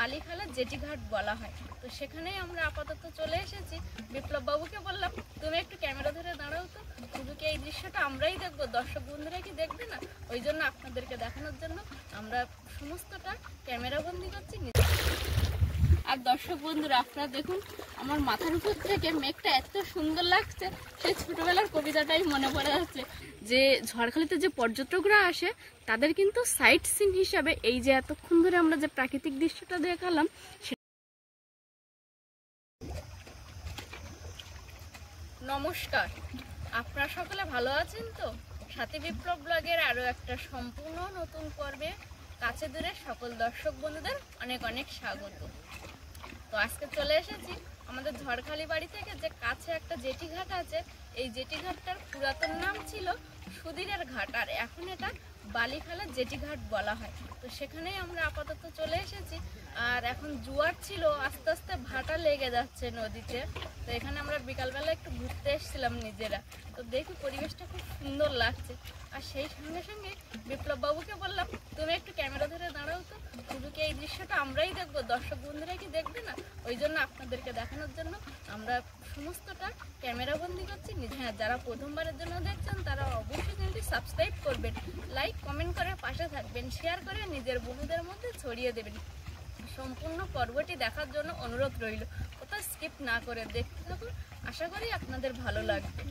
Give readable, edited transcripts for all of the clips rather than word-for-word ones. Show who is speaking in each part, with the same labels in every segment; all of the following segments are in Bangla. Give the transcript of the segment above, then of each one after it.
Speaker 1: বালিখালের জেটিঘাট বলা হয়। তো সেখানেই আমরা আপাতত চলে এসেছি। বিপ্লব বাবুকে বললাম তুমি একটু ক্যামেরা ধরে দাঁড়াও তো, শুধু কি এই দৃশ্যটা আমরাই দেখবো, দর্শক বন্ধুরা কি দেখবে না? ওই জন্য আপনাদেরকে দেখানোর জন্য আমরা সমস্তটা ক্যামেরা বন্দি করছি। আর দর্শক বন্ধুরা আপনারা দেখুন, আমার মাথার উপর থেকে মেঘটা এত সুন্দর লাগছে, সেই ছোটবেলার কবিতাটাই মনে পড়ে যাচ্ছে যে ঝড়খালিতে যে পর্যটকরা আসে তাদের কিন্তু সাইট সিন হিসাবে এই যে এতক্ষণ ধরে আমরা যে প্রাকৃতিক দৃশ্যটা দেখালাম। নমস্কার, আপনারা সকলে ভালো আছেন তো? সাথী বিপ্লব ব্লগের আরও একটা সম্পূর্ণ নতুন পর্বে কাছে দূরে সকল দর্শক বন্ধুদের অনেক অনেক স্বাগত। তো আজকে চলে এসেছি আমাদের ঝড়খালি বাড়ি থেকে যে কাছে একটা জেটিঘাট আছে, এই জেটিঘাটটার পুরাতন নাম ছিল সুধীরের ঘাট, আর এখন এটা বালিখালের জেটিঘাট বলা হয়। তো সেখানেই আমরা আপাতত চলে এসেছি। আর এখন জোয়ার ছিল, আস্তে আস্তে ভাটা লেগে যাচ্ছে নদীতে। তো এখানে আমরা বিকালবেলা একটু ঘুরতে এসেছিলাম নিজেরা। তো দেখি পরিবেশটা খুব সুন্দর লাগছে। আর সেই সঙ্গে সঙ্গে বিপ্লব বাবুকে বললাম তুমি একটু ক্যামেরা ধরে দাঁড়াও তো, শুধু কি এই দৃশ্যটা আমরাই দেখবো, দর্শক বন্ধুরা কি দেখবে না? ওই জন্য আপনাদেরকে দেখানোর জন্য আমরা সমস্তটা ক্যামেরা বন্দি করছি। হ্যাঁ, যারা প্রথমবারের জন্য দেখছেন তারা অবশ্যই কিন্তু সাবস্ক্রাইব করবেন, লাইক কমেন্ট করে পাশে থাকবেন, শেয়ার করে নিজের বন্ধুদের মধ্যে ছড়িয়ে দেবেন। সম্পূর্ণ পর্বটি দেখার জন্য অনুরোধ রইল, কোথাও স্কিপ না করে দেখতে থাকুন, আশা করি আপনাদের ভালো লাগবে।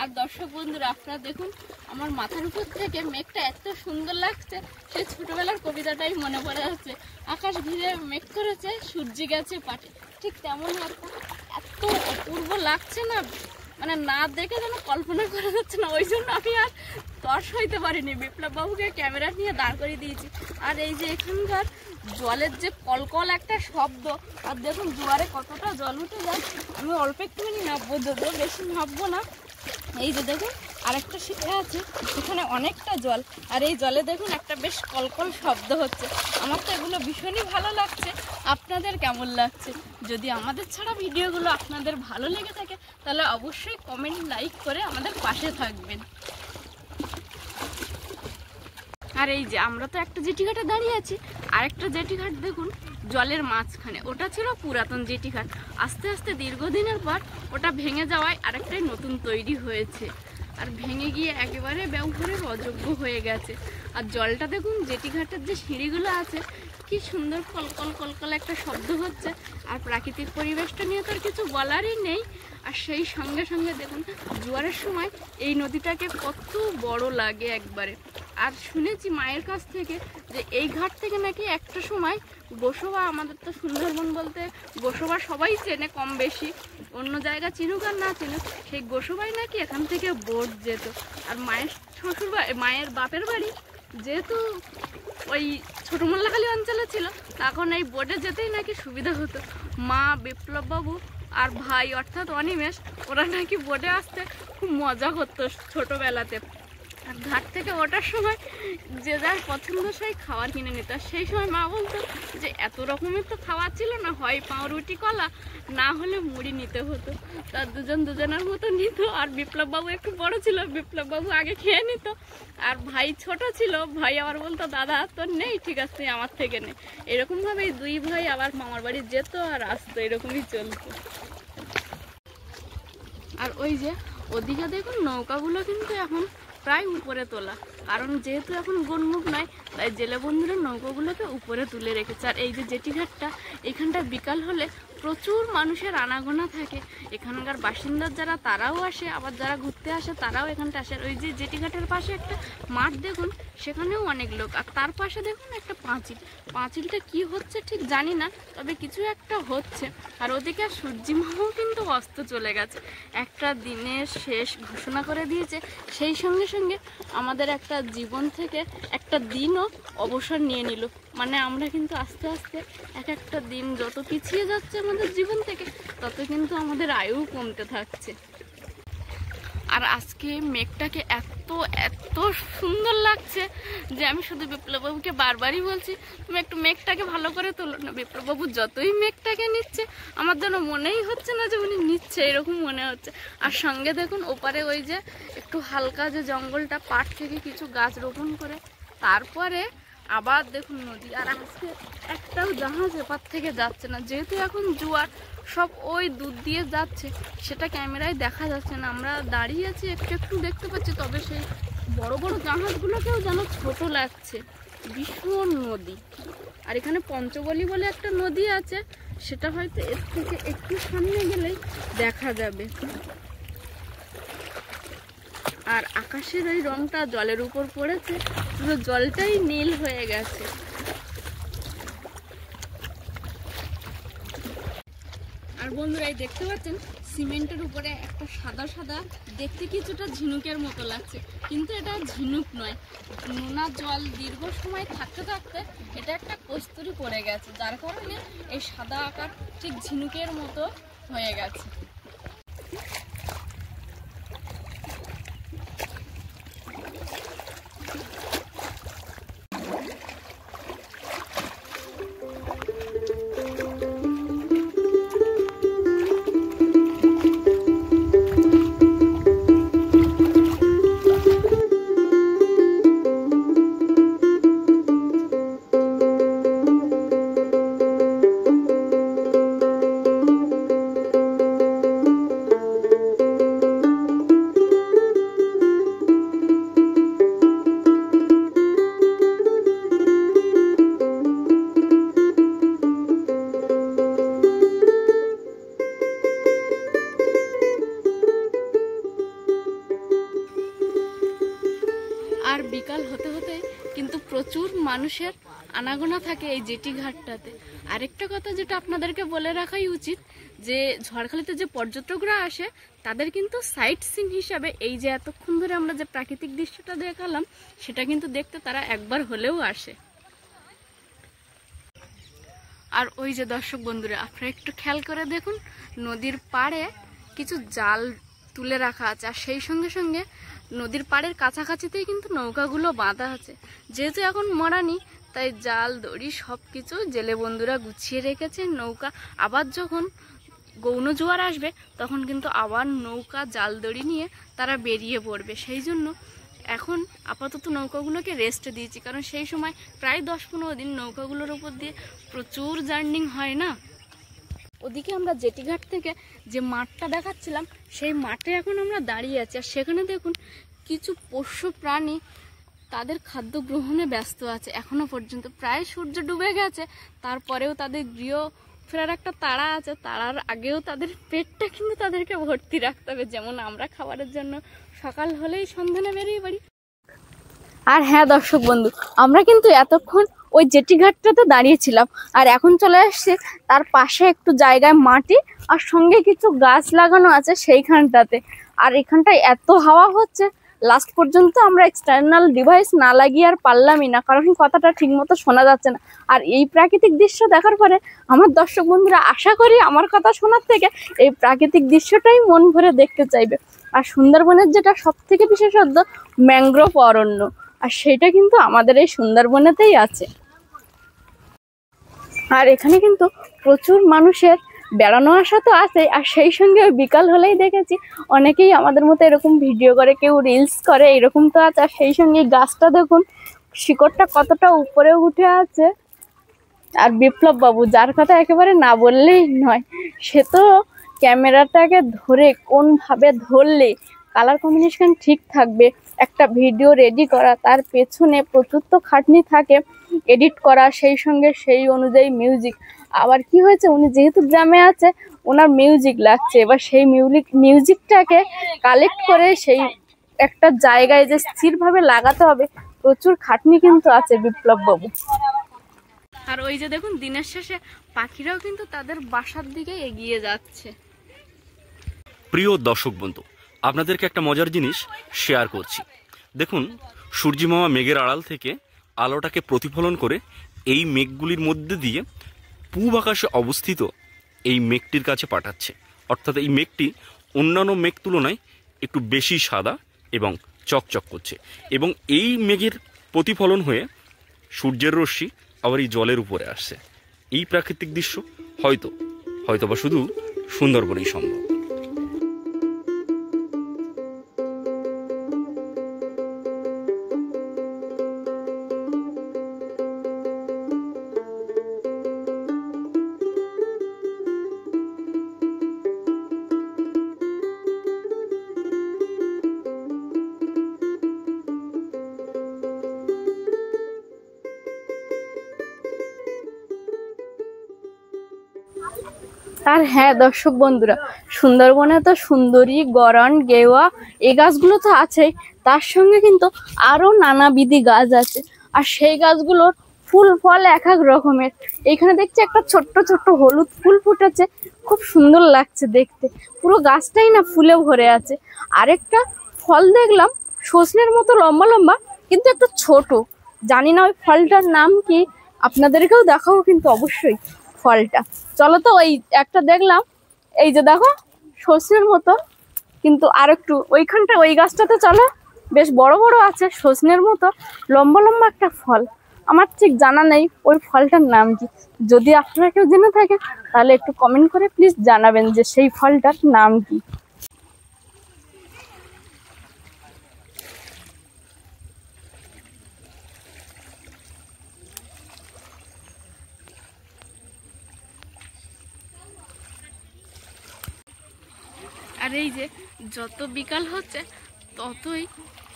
Speaker 1: আর দর্শক বন্ধুরা আপনারা দেখুন, আমার মাথার উপর থেকে মেঘটা এত সুন্দর লাগছে, সেই ছোটবেলার কবিতাটাই মনে পড়ে যাচ্ছে। আকাশ ঘিরে মেঘ করেছে, সূর্য গেছে পাটে, ঠিক তেমনই এত অপূর্ব লাগছে না, মানে না দেখে যেন কল্পনা করা যাচ্ছে না। ওই জন্য আমি আর তর্স হইতে পারিনি, বিপ্লব বাবুকে ক্যামেরা নিয়ে দাঁড় করিয়ে দিয়েছি। আর এই যে এখানকার জলের যে কলকল একটা শব্দ, আর দেখুন জোয়ারে কতটা জল উঠে যায়। আমি অল্প একটুখানি নামবো, যদিও বেশি নামবো না। এই যে দেখুন আরেকটা শিখে আছে, সেখানে অনেকটা জল, আর এই জলে দেখুন একটা বেশ কলকল শব্দ হচ্ছে। আমার তো এগুলো ভীষণই ভালো লাগছে। আপনাদের কেমন লাগছে? যদি আমাদের ছাড়া ভিডিওগুলো আপনাদের ভালো লেগে থাকে তাহলে অবশ্যই কমেন্ট লাইক করে আমাদের পাশে থাকবেন। আর এই যে আমরা তো একটা জেটিঘাটে দাঁড়িয়ে আছি, আরেকটা জেটিঘাট দেখুন জলের মাঝখানে, ওটা ছিল পুরাতন জেটিঘাট। আস্তে আস্তে দীর্ঘদিনের পর ওটা ভেঙে যাওয়ায় আরেকটাই নতুন তৈরি হয়েছে, আর ভেঙে গিয়ে একেবারে ব্যবহারের অযোগ্য হয়ে গেছে। আর জলটা দেখুন, জেটিঘাটের যে সিঁড়িগুলো আছে কি সুন্দর কলকল কলকল একটা শব্দ হচ্ছে। আর প্রাকৃতিক পরিবেশটা নিয়ে তো আর কিছু বলারই নেই। আর সেই সঙ্গে সঙ্গে দেখুন জোয়ারের সময় এই নদীটাকে কত বড় লাগে একবারে। আর শুনেছি মায়ের কাছ থেকে যে এই ঘাট থেকে নাকি একটা সময় গোসবা, আমাদের তো সুন্দরবন বলতে গোসবা সবাই চেনে কম বেশি, অন্য জায়গা চিনুক আর না চিনুক, সেই গোসবাই নাকি এখান থেকে বোট যেত। আর মায়ের মায়ের বাপের বাড়ি যেহেতু ওই ছোটো মোল্লাখালী অঞ্চলে ছিল, তখন এই বোটে যেতেই নাকি সুবিধা হতো। মা, বিপ্লব বাবু আর ভাই অর্থাৎ অনিমেষ, ওরা নাকি বোটে আসতে খুব মজা করতো ছোটোবেলাতে। আর ঘাট থেকে ওঠার সময় যে যার পছন্দ সেই খাবার কিনে নিত। সেই সময় মা বলতো যে এত রকমের তো খাবার ছিল না, হয় পাউরুটি কলা, না হলে মুড়ি নিতে হতো। তার দুজনের মতো নিত। আর বিপ্লববাবু একটু বড় ছিল, বিপ্লববাবু আগে খেয়ে নিত। আর ভাই ছোট ছিল, ভাই আবার বলতো দাদা তোর নেই, ঠিক আছে আমার থেকে নে। এরকমভাবেই দুই ভাই আবার মামার বাড়ি যেত আর আসতো, এরকমই চলতো। আর ওই যে ওদিকে দেখুন নৌকাগুলো কিন্তু এখন প্রায় উপরে তোলা, কারণ যেহেতু এখন গোনমুখ নয়, তাই জেলে বন্ধুরা নৌকাগুলোকে উপরে তুলে রেখেছে। আর এই যে জেটিঘাটটা, এখানটা বিকাল হলে প্রচুর মানুষের আনাগোনা থাকে। এখানকার বাসিন্দার যারা তারাও আসে, আবার যারা ঘুরতে আসে তারাও এখানটা আসে। ওই যে জেটিঘাটের পাশে একটা মাঠ দেখুন, সেখানেও অনেক লোক। আর তার পাশে দেখুন একটা পাঁচিলটা কি হচ্ছে ঠিক জানি না, তবে কিছু একটা হচ্ছে। আর ওদিকে সূর্যিমামাও কিন্তু অস্ত চলে গেছে, একটা দিনের শেষ ঘোষণা করে দিয়েছে। সেই সঙ্গে সঙ্গে আমাদের একটা জীবন থেকে একটা দিনও অবসর নিয়ে নিল। মানে আমরা কিন্তু আস্তে আস্তে এক একটা দিন যত পিছিয়ে যাচ্ছে আমাদের জীবন থেকে, তত কিন্তু আমাদের আয়ুও কমতে থাকছে। আর আজকে মেঘটাকে এত এত সুন্দর লাগছে যে আমি শুধু বিপ্লববাবুকে বারবারই বলছি তুমি একটু মেঘটাকে ভালো করে তোলো না। বিপ্লববাবু যতই মেঘটাকে নিচ্ছে আমার যেন মনেই হচ্ছে না যে উনি নিচ্ছে, এরকম মনে হচ্ছে। আর সঙ্গে দেখুন ওপারে ওই যে একটু হালকা যে জঙ্গলটা, পাট থেকে কিছু গাছ রোপণ করে তারপরে আবার দেখুন নদী। আর আজকে একটাও জাহাজ এপার থেকে যাচ্ছে না, যেহেতু এখন জোয়ার, সব ওই দুধ দিয়ে যাচ্ছে, সেটা ক্যামেরায় দেখা যাচ্ছে না। আমরা দাঁড়িয়ে আছি, একটু একটু দেখতে পাচ্ছি, তবে সেই বড় বড় জাহাজগুলোকেও যেন ছোট লাগছে। ভীষণ নদী। আর এখানে পঞ্চবলি বলে একটা নদী আছে, সেটা হয়তো এর থেকে একটু সামনে গেলেই দেখা যাবে। আর আকাশের ওই রংটা জলের উপর পড়েছে, পুরো জলটাই নীল হয়ে গেছে। আর বন্ধুরা, এই দেখতে পাচ্ছেন সিমেন্টের উপরে একটা সাদা সাদা, দেখতে কিছুটা ঝিনুকের মতো লাগছে, কিন্তু এটা ঝিনুক নয়। নোনা জল দীর্ঘ সময় থাকতে থাকতে এটা একটা কস্তুরি পড়ে গেছে, যার কারণে এই সাদা আকার ঠিক ঝিনুকের মতো হয়ে গেছে। আর বিকাল হতে হতে কিন্তু প্রচুর মানুষের আনাগোনা থাকে এই জেটি ঘাটটাতে। আরেকটা কথা যেটা আপনাদেরকে বলে রাখাই উচিত, যে ঝড়খালিতে যে পর্যটকরা আসে তাদের কিন্তু সাইট সিন হিসাবে এই যে এতক্ষণ ধরে আমরা যে প্রাকৃতিক দৃশ্যটা দেখালাম, সেটা কিন্তু দেখতে তারা একবার হলেও আসে। আর ওই যে দর্শক বন্ধুরা, আপনারা একটু খেয়াল করে দেখুন, নদীর পাড়ে কিছু জাল তুলে রাখা আছে, আর সেই সঙ্গে সঙ্গে নদীর পাড়ের কাছাকাছিতেই কিন্তু নৌকাগুলো বাঁধা আছে। যেহেতু এখন মরানি, তাই জাল দড়ি সব কিছু জেলে বন্ধুরা গুছিয়ে রেখেছে। নৌকা আবার যখন গৌণ জোয়ার আসবে, তখন কিন্তু আবার নৌকা জাল দড়ি নিয়ে তারা বেরিয়ে পড়বে। সেই জন্য এখন আপাতত নৌকাগুলোকে রেস্ট দিয়েছি, কারণ সেই সময় প্রায় 10-15 দিন নৌকাগুলোর উপর দিয়ে প্রচুর জার্নিং হয় না। ওদিকে আমরা জেটিঘাট থেকে যে মাঠটা দেখাচ্ছিলাম, সেই মাঠে এখন আমরা দাঁড়িয়ে আছি। আর সেখানে দেখুন কিছু পোষ্য প্রাণী তাদের খাদ্য গ্রহণে ব্যস্ত আছে এখনো পর্যন্ত। প্রায় সূর্য ডুবে গেছে, তারপরেও তাদের গৃহ ফেরার একটা তাড়া আছে। তাড়ার আগেও তাদের পেটটা কিন্তু তাদেরকে ভর্তি রাখতে হবে, যেমন আমরা খাবারের জন্য সকাল হলেই সন্ধানে বেরিয়ে পড়ি। আর হ্যাঁ দর্শক বন্ধু, আমরা কিন্তু এতক্ষণ ওই জেটিঘাটটাতে দাঁড়িয়েছিলাম, আর এখন চলে আসছে তার পাশে একটু জায়গায় মাটি আর সঙ্গে কিছু গাছ লাগানো আছে সেইখানটাতে। আর এখানটায় এত হাওয়া হচ্ছে, লাস্ট পর্যন্ত আমরা এক্সটার্নাল ডিভাইস না লাগিয়ে আর পারলামই না, কারণ কথাটা ঠিক মতো শোনা যাচ্ছে না। আর এই প্রাকৃতিক দৃশ্য দেখার পরে আমার দর্শক বন্ধুরা আশা করি আমার কথা শোনার থেকে এই প্রাকৃতিক দৃশ্যটাই মন ভরে দেখতে চাইবে। আর সুন্দরবনের যেটা সব থেকে বিশেষত্ব, ম্যানগ্রোভ অরণ্য, আর সেটা কিন্তু আমাদের এই সুন্দরবনেতেই আছে। আর এখানে কিন্তু প্রচুর মানুষের বেড়ানো আসা তো আছে, আর সেই সঙ্গে বিকাল হলেই দেখেছি অনেকেই আমাদের মতো এরকম ভিডিও করে, কেউ রিলস করে, এরকম তো আছে। আর সেই সঙ্গে গাছটা দেখুন, শিকড়টা কতটা উপরে উঠে আছে। আর বিপ্লব বাবু, যার কথা একেবারে না বললেই নয়, সে তো ক্যামেরাটাকে ধরে কোনভাবে ধরলে কালার কম্বিনেশন ঠিক থাকবে, একটা ভিডিও রেডি করা, তার পেছনে প্রচুর তো খাটনি থাকে, এডিট করা, সেই সঙ্গে সেই অনুযায়ী মিউজিক। আবার কি হয়েছে, উনি যেহেতু গ্রামে আছে, ওনার মিউজিক লাগছে, এবার সেই মিউজিকটাকে কালেক্ট করে সেই একটা জায়গায় যে স্থিরভাবে লাগাতে হবে, প্রচুর খাটনি কিন্তু আছে বিপ্লব বাবু। আর ওই যে দেখুন, দিনের শেষে পাখিরাও কিন্তু তাদের বাসার দিকে এগিয়ে যাচ্ছে।
Speaker 2: প্রিয় দর্শক বন্ধু, আপনাদেরকে একটা মজার জিনিস শেয়ার করছি। দেখুন, সূর্যমামা মেঘের আড়াল থেকে আলোটাকে প্রতিফলন করে এই মেঘগুলির মধ্যে দিয়ে পূব আকাশে অবস্থিত এই মেঘটির কাছে পাঠাচ্ছে। অর্থাৎ এই মেঘটি অন্যান্য মেঘ তুলনায় একটু বেশি সাদা এবং চকচক করছে, এবং এই মেঘের প্রতিফলন হয়ে সূর্যের রশ্মি আবার এই জলের উপরে আসছে। এই প্রাকৃতিক দৃশ্য হয়তোবা শুধু সুন্দরবনেই সম্ভব।
Speaker 1: আর হ্যাঁ দর্শক বন্ধুরা, সুন্দরবনে তো সুন্দরী, গরান, গেওয়া এই গাছগুলো তো আছেই, তার সঙ্গে কিন্তু আরো নানাবিধি গাছ আছে। আর সেই গাছগুলোর ফুল ফল এক এক রকমের। এখানে দেখছি একটা ছোট্ট ছোট্ট হলুদ ফুল ফুটেছে, খুব সুন্দর লাগছে দেখতে, পুরো গাছটাই না ফুলে ভরে আছে। আরেকটা ফল দেখলাম সজনের মতো লম্বা লম্বা, কিন্তু একটু ছোট, জানি না ওই ফলটার নাম কি, আপনাদেরকেও দেখাবো কিন্তু অবশ্যই ফলটা। চলো তো, ওই একটা দেখলাম, এই যে দেখো সজনের মতো, কিন্তু আর একটু ওইখানটা ওই গাছটাতে চলো, বেশ বড় বড় আছে সজনের মতো লম্বা লম্বা একটা ফল। আমার ঠিক জানা নেই ওই ফলটার নাম কি, যদি আপনারা কেউ জেনে থাকেন তাহলে একটু কমেন্ট করে প্লিজ জানাবেন যে সেই ফলটার নাম কি। আর এই যে যত বিকাল হচ্ছে ততই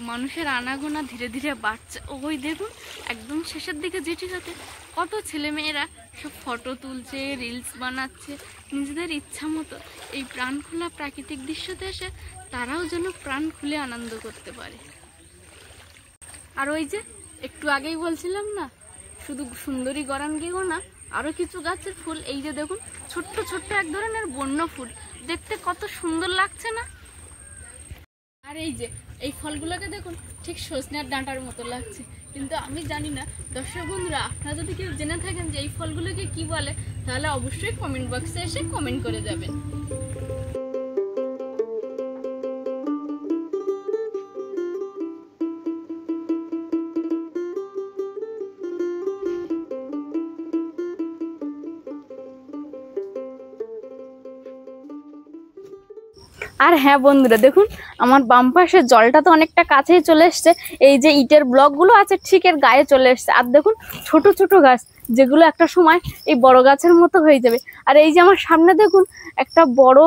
Speaker 1: মানুষের আনাগোনা ধীরে ধীরে বাড়ছে। ওই দেখুন একদম শেষের দিকে যেটি সাথে কত ছেলেমেয়েরা সব ফটো তুলছে, রিলস বানাচ্ছে নিজেদের ইচ্ছা মতো। এই প্রাণ খোলা প্রাকৃতিক দৃশ্যতে এসে তারাও যেন প্রাণ খুলে আনন্দ করতে পারে। আর ওই যে একটু আগেই বলছিলাম না, শুধু সুন্দরী গরান গেও না, আরো কিছু গাছের ফুল, এই যে দেখুন ছোট্ট ছোট্ট এক ধরনের বন্য ফুল, দেখতে কত সুন্দর লাগছে না। আর এই যে এই ফলগুলোকে দেখুন ঠিক সজনের ডাঁটার মতো লাগছে, কিন্তু আমি জানি না। দর্শক বন্ধুরা, আপনারা যদি কেউ জেনে থাকেন যে এই ফলগুলোকে কি বলে, তাহলে অবশ্যই কমেন্ট বক্সে এসে কমেন্ট করে যাবেন। আর হ্যাঁ বন্ধুরা দেখুন, আমার বাম পাশে জলটা তো অনেকটা কাছেই চলে এসছে, এই যে ইটের ব্লকগুলো আছে ঠিক এর গায়ে চলে এসছে। আর দেখুন ছোট ছোট গাছ, যেগুলো একটা সময় এই বড় গাছের মতো হয়ে যাবে। আর এই যে আমার সামনে দেখুন একটা বড়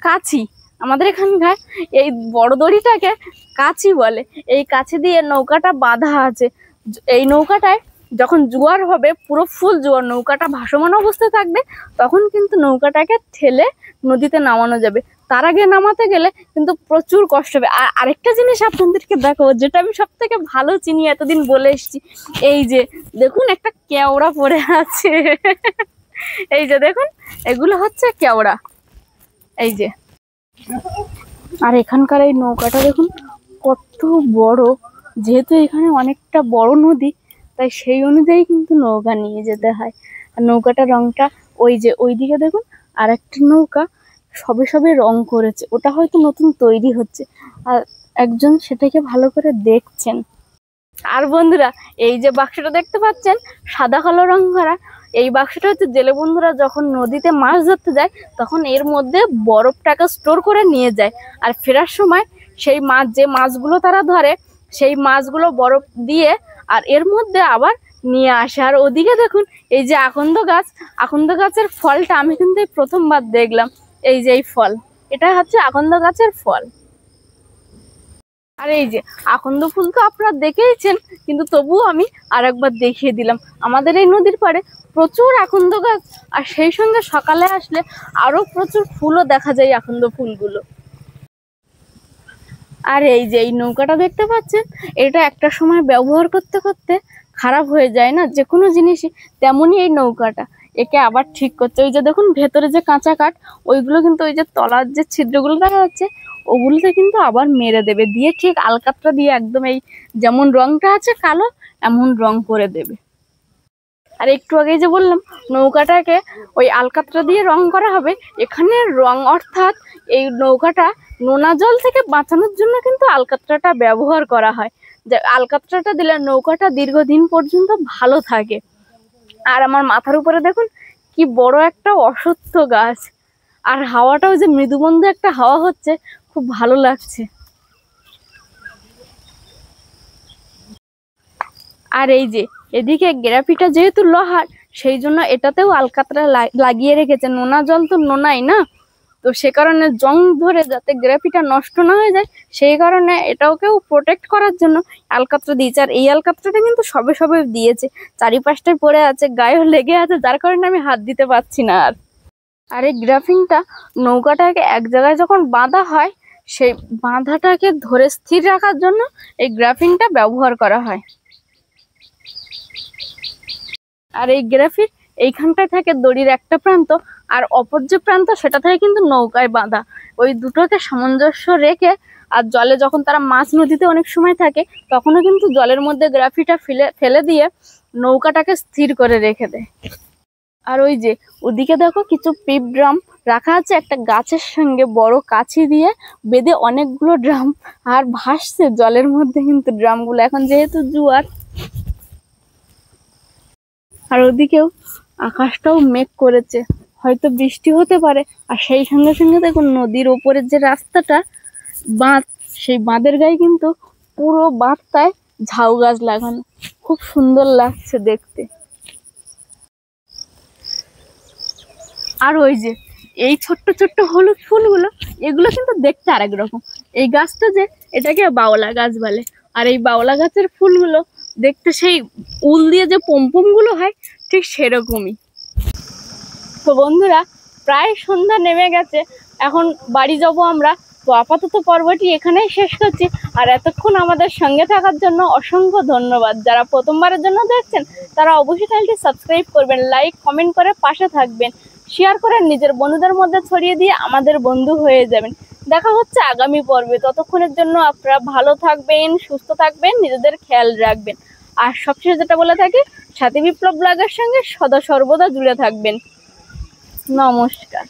Speaker 1: কাছি, আমাদের এখানকার এই বড় দড়িটাকে কাছি বলে, এই কাছি দিয়ে নৌকাটা বাঁধা আছে। এই নৌকাটায় যখন জোয়ার হবে, পুরো ফুল জোয়ার, নৌকাটা ভাসমান অবস্থায় থাকবে, তখন কিন্তু নৌকাটাকে ঠেলে নদীতে নামানো যাবে। তার আগে নামাতে গেলে কিন্তু প্রচুর কষ্ট হবে। আর আরেকটা জিনিস আপনাদেরকে দেখাবো, যেটা আমি সব থেকে ভালো চিনি, এতদিন বলে এসেছি। এই যে দেখুন একটা কেওড়া পড়ে আছে এই যে দেখুন এগুলো হচ্ছে কেওড়া, এই যে। আর এখানকার এই নৌকাটা দেখুন কত বড়, যেহেতু এখানে অনেকটা বড় নদী, তাই সেই অনুযায়ী কিন্তু নৌকা নিয়ে যেতে হয়। আর নৌকাটার রংটা ওই যে ওইদিকে দেখুন আর একটা নৌকা সবে সবে রং করেছে, ওটা হয়তো নতুন তৈরি হচ্ছে, আর একজন সেটাকে ভালো করে দেখছেন। আর বন্ধুরা, এই যে বাক্সটা দেখতে পাচ্ছেন সাদা কালো রং করা, এই বাক্সটা হচ্ছে জেলে বন্ধুরা যখন নদীতে মাছ ধরতে যায় তখন এর মধ্যে বরফটাকে স্টোর করে নিয়ে যায়। আর ফেরার সময় সেই মাছ, যে মাছগুলো তারা ধরে, সেই মাছগুলো বরফ দিয়ে আর এর মধ্যে আবার নিয়ে আসে। আর ওদিকে দেখুন এই যে আকন্দ গাছ, আকন্দ গাছের ফলটা আমি কিন্তু এই প্রথমবার দেখলাম। এই যে এই ফল, এটা হচ্ছে আকন্দ গাছের ফল। আর এই যে আকন্দ ফুল তো আপনারা দেখেইছেন, কিন্তু তবুও আমি আর একবার দেখিয়ে দিলাম। আমাদের এই নদীর পাড়ে প্রচুর আকন্দ গাছ, আর সেই সঙ্গে সকালে আসলে আরো প্রচুর ফুলও দেখা যায়, আকন্দ ফুলগুলো। আর এই যে এই নৌকাটা দেখতে পাচ্ছেন, এটা একটা সময় ব্যবহার করতে করতে খারাপ হয়ে যায় না যে কোনো জিনিসই, তেমনই এই নৌকাটা, একে আবার ঠিক করছে। ওই যে দেখুন ভেতরে যে কাঁচা কাঠ, ওইগুলো কিন্তু ওই যে তলার যে ছিদ্রগুলো দেখা যাচ্ছে, ওগুলোতে কিন্তু আবার মেরে দেবে, দিয়ে ঠিক আলকাতরা দিয়ে একদম এই যেমন রংটা আছে কালো, এমন রং করে দেবে। আর একটু আগে যে বললাম নৌকাটাকে ওই আলকাতরা দিয়ে রং করা হবে, এখানে রং অর্থাৎ এই নৌকাটা নোনা জল থেকে বাঁচানোর জন্য কিন্তু আলকাতরাটা ব্যবহার করা হয়। যে আলকাতরাটা দিলে নৌকাটা দীর্ঘদিন পর্যন্ত ভালো থাকে। আর আমার মাথার উপরে দেখুন কি বড় একটা অশ্বত্থ গাছ, আর হাওয়াটাও যে মৃদুমন্দ একটা হাওয়া হচ্ছে, খুব ভালো লাগছে। আর এই যে এদিকে গ্রাফিটা যেহেতু লোহার, সেই জন্য এটাতেও আলকাতরা লাগিয়ে রেখেছে। নোনা জল তো নোনাই না, তো সে কারণে জং ধরে যাতে গ্রাফিটা নষ্ট না হয়ে যায়, সেই কারণে এটাকেও প্রোটেক্ট করার জন্য আলকাতরা দিয়েছে। আর এই আলকাতরাটা কিন্তু সবে সবে দিয়েছে, চারিপাশটায় পড়ে আছে, গায়েও লেগে আছে, যার কারণে আমি হাত দিতে পারছি না আর। আর এই গ্রাফিংটা নৌকাটাকে এক জায়গায় যখন বাঁধা হয়, সেই বাঁধাটাকে ধরে স্থির রাখার জন্য এই গ্রাফিংটা ব্যবহার করা হয়। আর এই গ্রাফিক এইখানটায় থাকে দড়ির একটা প্রান্ত, আর অপর যে প্রান্ত সেটা থেকে কিন্তু নৌকায় বাঁধা। ওই দুটোকে সামঞ্জস্য রেখে, আর জলে যখন তারা মাছ নদীতে অনেক সময় থাকে, তখনও কিন্তু জলের মধ্যে গ্রাফিটা ফেলে দিয়ে নৌকাটাকে স্থির করে রেখে দেয়। আর ওই যে ওদিকে দেখো কিছু পিপ ড্রাম রাখা আছে একটা গাছের সঙ্গে বড় কাছি দিয়ে বেঁধে, অনেকগুলো ড্রাম আর ভাসছে জলের মধ্যে কিন্তু ড্রামগুলো, এখন যেহেতু জোয়ার। আর ওদিকেও আকাশটাও মেঘ করেছে, হয়তো বৃষ্টি হতে পারে। আর সেই সঙ্গে সঙ্গে দেখুন নদীর ওপরের যে রাস্তাটা, বাঁধ, সেই বাঁধের গায়ে কিন্তু পুরো বাঁধটায় ঝাউ গাছ লাগানো, খুব সুন্দর লাগছে দেখতে। আর ওই যে এই ছোট্ট ছোট্ট হলুদ ফুলগুলো, এগুলো কিন্তু দেখতে আরেক রকম। এই গাছটা যে, এটাকে বাওলা গাছ বলে। আর এই বাওলা গাছের ফুলগুলো দেখতে সেই উল দিয়ে যে পমপম গুলো হয়, ঠিক সেরকমই। তো বন্ধুরা, প্রায় সন্ধ্যা নেমে গেছে, এখন বাড়ি যাব আমরা। তো আপাতত পর্বটি এখানেই শেষ করছি। আর এতক্ষণ আমাদের সঙ্গে থাকার জন্য অসংখ্য ধন্যবাদ। যারা প্রথমবারের জন্য দেখছেন, তারা অবশ্যই চ্যানেলটি সাবস্ক্রাইব করবেন, লাইক কমেন্ট করে পাশে থাকবেন, শেয়ার করে নিজের বন্ধুদের মধ্যে ছড়িয়ে দিয়ে আমাদের বন্ধু হয়ে যাবেন। দেখা হচ্ছে আগামী পর্বে। ততক্ষণের জন্য আপনারা ভালো থাকবেন, সুস্থ থাকবেন, নিজেদের খেয়াল রাখবেন। আর সবশেষে যেটা বলে থাকি, সাথী বিপ্লব ব্লগের সঙ্গে সদা সর্বদা জুড়ে থাকবেন। নমস্কার।